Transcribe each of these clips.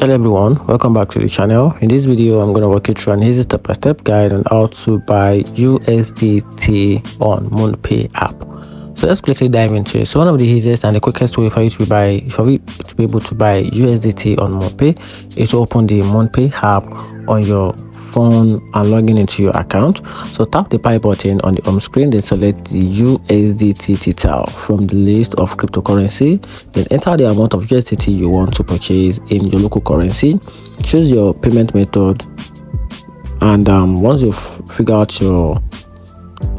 Hello everyone, welcome back to the channel. In this video I'm going to walk you through an easy step-by-step guide on how to buy USDT on MoonPay app. So let's quickly dive into it. So one of the easiest and the quickest way for you to be able to buy USDT on MoonPay is to open the MoonPay app on your phone and logging into your account. So tap the buy button on the home screen, then select the USDT title from the list of cryptocurrency, then enter the amount of USDT you want to purchase in your local currency. Choose your payment method, and once you've figured out your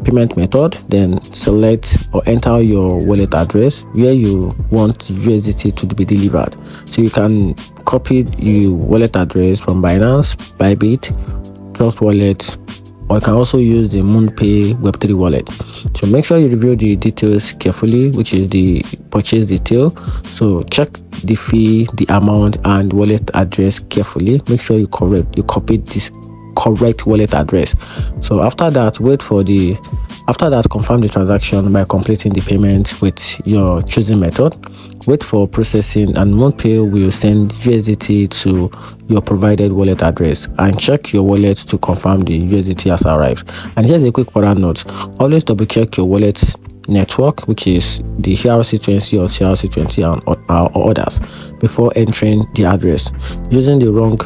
payment method, then select or enter your wallet address where you want USDT to be delivered. So you can copy the wallet address from Binance, Bybit, Trust Wallet, or you can also use the MoonPay Web3 wallet. So make sure you review the details carefully, which is the purchase detail. So check the fee, the amount, and wallet address carefully. Make sure you copy this correct wallet address. So after that, confirm the transaction by completing the payment with your chosen method. Wait for processing, and MoonPay will send USDT to your provided wallet address, and check your wallet to confirm the USDT has arrived. And here's a quick product note: always double check your wallet network, which is the ERC20 or TRC20 or others, before entering the address. Using the wrong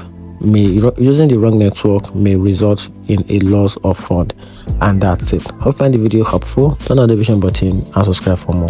network may result in a loss of fund. And that's it. Hope you find the video helpful. Turn on the notification button and subscribe for more.